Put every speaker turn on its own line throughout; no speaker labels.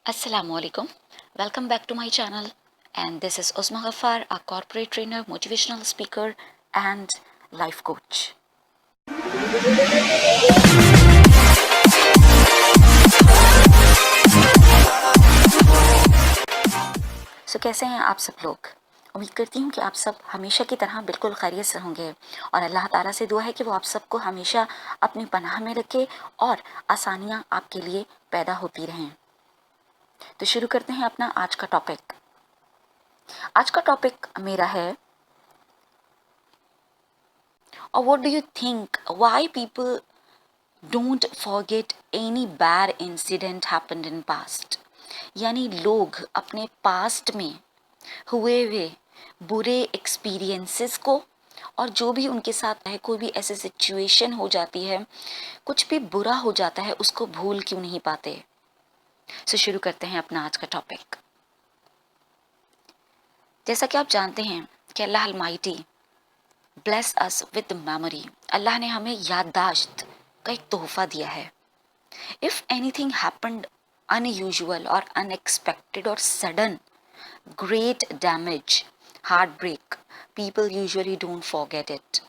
Assalamualaikum. Welcome back to my channel. And this is Uzma Ghaffar, a corporate trainer, motivational speaker, and life coach. कैसे हैं आप सब लोग? उम्मीद करती हूँ कि आप सब हमेशा की तरह बिल्कुल खैरियत से होंगे और अल्लाह ताला से दुआ है कि वो आप सबको हमेशा अपनी पनाह में रखे और आसानियाँ आपके लिए पैदा होती रहें। तो शुरू करते हैं अपना आज का टॉपिक। आज का टॉपिक मेरा है, और what do you think why people don't forget any bad incident happened in past? यानी लोग अपने पास्ट में हुए हुए बुरे एक्सपीरियंसेस को और जो भी उनके साथ है, कोई भी ऐसी सिचुएशन हो जाती है, कुछ भी बुरा हो जाता है, उसको भूल क्यों नहीं पाते? शुरू करते हैं अपना आज का टॉपिक। जैसा कि आप जानते हैं कि Allah almighty bless us with memory. Allah ने हमें याददाश्त का एक तोहफा दिया है। इफ एनीथिंग हैपेंड अनयूजुअल और अनएक्सपेक्टेड और sudden, great damage, heartbreak, people usually don't forget it.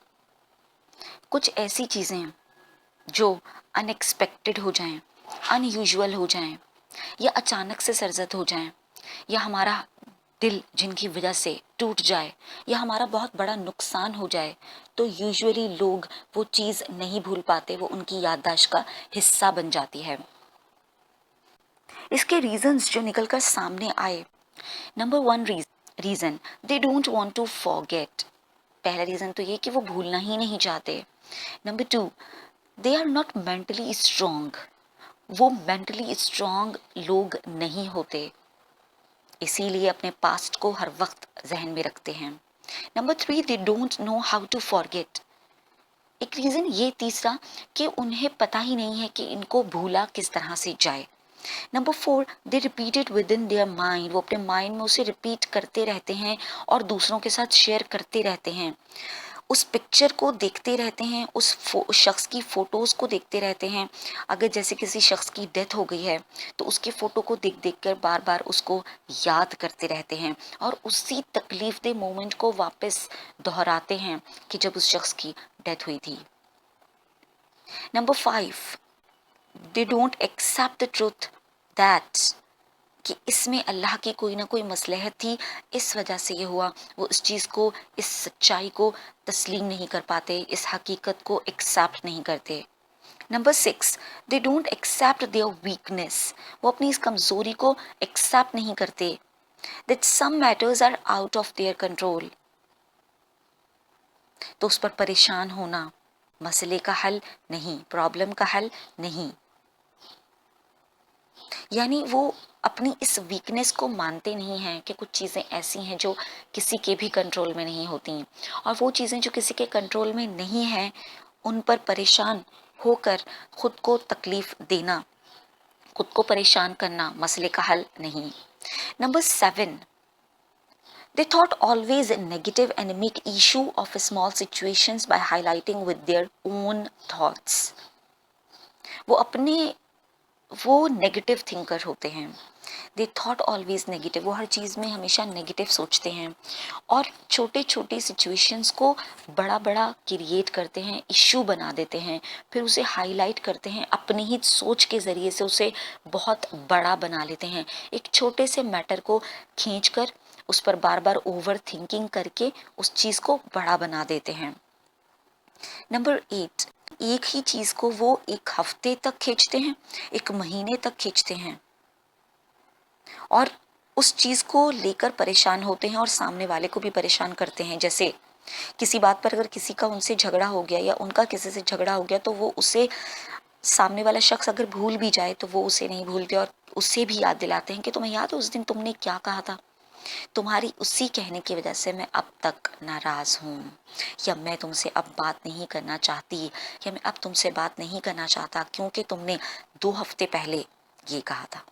कुछ ऐसी चीज़ें जो अनएक्सपेक्टेड हो जाएं, अनयूजुअल हो जाएं, या अचानक से सरजद हो जाएं, या हमारा दिल जिनकी वजह से टूट जाए, या हमारा बहुत बड़ा नुकसान हो जाए, तो यूजुअली लोग वो चीज़ नहीं भूल पाते, वो उनकी याददाश्त का हिस्सा बन जाती है। इसके रीजंस जो निकल कर सामने आए, number 1 reason, they don't want to forget. पहला रीजन तो ये कि वो भूलना ही नहीं चाहते। Number 2, they are not mentally strong. वो मेंटली स्ट्रॉन्ग लोग नहीं होते, इसीलिए अपने पास्ट को हर वक्त जहन में रखते हैं। Number 3, they don't know how to forget. एक रीजन ये तीसरा कि उन्हें पता ही नहीं है कि इनको भूला किस तरह से जाए। Number 4, they repeat it with in their mind. वो अपने माइंड में उसे रिपीट करते रहते हैं और दूसरों के साथ शेयर करते रहते हैं, उस पिक्चर को देखते रहते हैं, उस शख्स की फ़ोटोज़ को देखते रहते हैं। अगर जैसे किसी शख्स की डेथ हो गई है तो उसके फ़ोटो को देख देख कर बार बार उसको याद करते रहते हैं और उसी तकलीफ दे मोमेंट को वापस दोहराते हैं कि जब उस शख्स की डेथ हुई थी। Number 5, they don't accept the truth that कि इसमें अल्लाह की कोई ना कोई मसलहत थी, इस वजह से ये हुआ। वो इस चीज़ को, इस सच्चाई को तस्लीम नहीं कर पाते, इस हकीकत को एक्सेप्ट नहीं करते। Number 6, they don't accept their weakness. वो अपनी इस कमज़ोरी को एक्सेप्ट नहीं करते, that some matters are out of their control. तो उस पर परेशान होना मसले का हल नहीं, प्रॉब्लम का हल नहीं। यानी वो अपनी इस वीकनेस को मानते नहीं हैं कि कुछ चीज़ें ऐसी हैं जो किसी के भी कंट्रोल में नहीं होती, और वो चीज़ें जो किसी के कंट्रोल में नहीं हैं उन पर परेशान होकर खुद को तकलीफ देना, खुद को परेशान करना मसले का हल नहीं। Number 7, they thought always negative and make issue of small situations by highlighting with their own thoughts. वो नेगेटिव थिंकर होते हैं। They thought always negative. वो हर चीज़ में हमेशा नेगेटिव सोचते हैं और छोटे छोटे सिचुएशंस को बड़ा बड़ा क्रिएट करते हैं, इश्यू बना देते हैं, फिर उसे हाईलाइट करते हैं, अपनी ही सोच के ज़रिए से उसे बहुत बड़ा बना लेते हैं। एक छोटे से मैटर को खींचकर उस पर बार बार ओवर थिंकिंग करके उस चीज़ को बड़ा बना देते हैं। नंबर 8, एक ही चीज़ को वो एक हफ्ते तक खींचते हैं, एक महीने तक खींचते हैं और उस चीज़ को लेकर परेशान होते हैं और सामने वाले को भी परेशान करते हैं। जैसे किसी बात पर अगर किसी का उनसे झगड़ा हो गया या उनका किसी से झगड़ा हो गया तो वो उसे, सामने वाला शख्स अगर भूल भी जाए तो वो उसे नहीं भूलते और उसे भी याद दिलाते हैं कि तुम्हें याद है उस दिन तुमने क्या कहा था, तुम्हारी उसी कहने की वजह से मैं अब तक नाराज़ हूँ, या मैं तुमसे अब बात नहीं करना चाहती, या मैं अब तुमसे बात नहीं करना चाहता क्योंकि तुमने 2 हफ्ते पहले ये कहा था।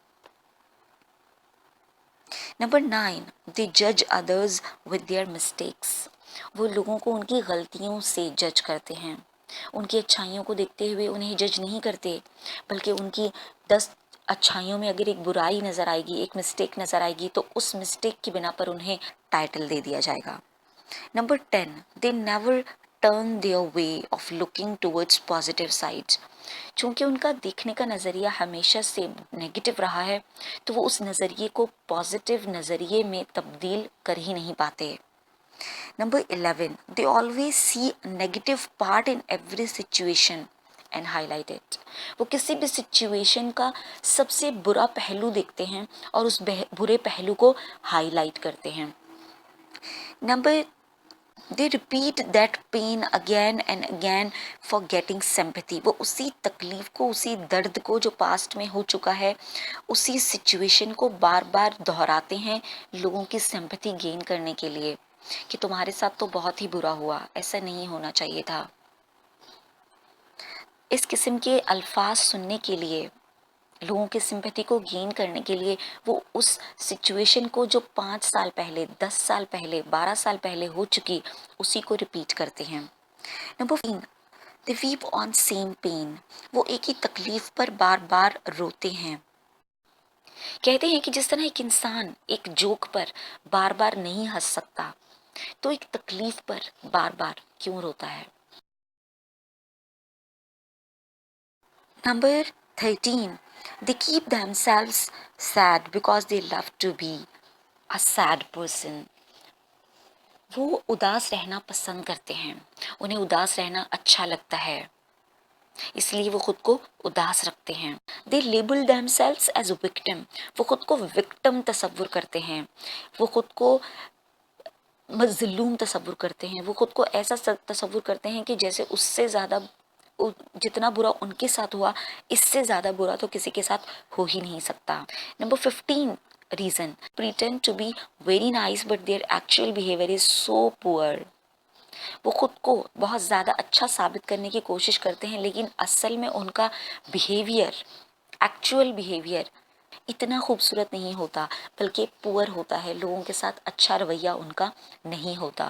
नंबर 9, दे जज अदर्स विद देयर मिस्टेक्स। वो लोगों को उनकी गलतियों से जज करते हैं, उनकी अच्छाइयों को देखते हुए उन्हें जज नहीं करते, बल्कि उनकी 10 अच्छाइयों में अगर एक बुराई नज़र आएगी, एक मिस्टेक नज़र आएगी, तो उस मिस्टेक की बिना पर उन्हें टाइटल दे दिया जाएगा। Number 10, they never turn their way of looking towards positive sides. चूंकि उनका देखने का नज़रिया हमेशा से नेगेटिव रहा है, तो वो उस नज़रिए को पॉजिटिव नज़रिए में तब्दील कर ही नहीं पाते। Number 11, they always see negative part in every situation and highlight it. वो किसी भी सिचुएशन का सबसे बुरा पहलू देखते हैं और उस बुरे पहलू को हाईलाइट करते हैं। Number, they repeat that pain again and again for getting sympathy. वो उसी तकलीफ को, उसी दर्द को जो पास्ट में हो चुका है, उसी सिचुएशन को बार बार दोहराते हैं लोगों की सिंपैथी गेन करने के लिए, कि तुम्हारे साथ तो बहुत ही बुरा हुआ, ऐसा नहीं होना चाहिए था। इस किस्म के अल्फाज सुनने के लिए, लोगों की सिंपैथी को गेन करने के लिए, वो उस सिचुएशन को जो 5 साल पहले, 10 साल पहले, 12 साल पहले हो चुकी, उसी को रिपीट करते हैं। Number 3, they weep on same pain. वो एक ही तकलीफ पर बार बार रोते हैं। कहते हैं कि जिस तरह एक इंसान एक जोक पर बार बार नहीं हंस सकता, तो एक तकलीफ पर बार बार क्यों रोता है। Number 13, they keep themselves sad because they love to be a sad person. वो उदास रहना पसंद करते हैं, उन्हें उदास रहना अच्छा लगता है, इसलिए वो खुद को उदास रखते हैं। They label themselves as a victim. वो खुद को विक्टिम तस्वुर करते हैं, वो खुद को मजलूम तस्वुर करते हैं, वो खुद को ऐसा तस्वुर करते हैं कि जैसे उससे ज़्यादा, जितना बुरा उनके साथ हुआ, इससे ज़्यादा बुरा तो किसी के साथ हो ही नहीं सकता। Number 15 reason, pretend to be very nice but their actual behaviour is so poor. वो खुद को बहुत ज़्यादा अच्छा साबित करने की कोशिश करते हैं, लेकिन असल में उनका बिहेवियर, एक्चुअल बिहेवियर इतना खूबसूरत नहीं होता, बल्कि पुअर होता है, लोगों के साथ अच्छा रवैया उनका नहीं होता।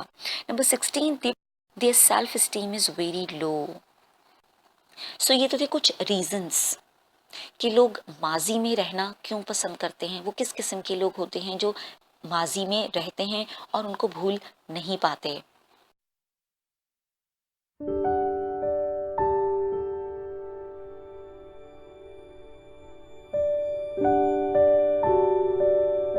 Number 16, their self esteem is very low. So ये तो थे कुछ रीजंस कि लोग माजी में रहना क्यों पसंद करते हैं। वो किस किस्म के लोग होते हैं जो माजी में रहते हैं और उनको भूल नहीं पाते।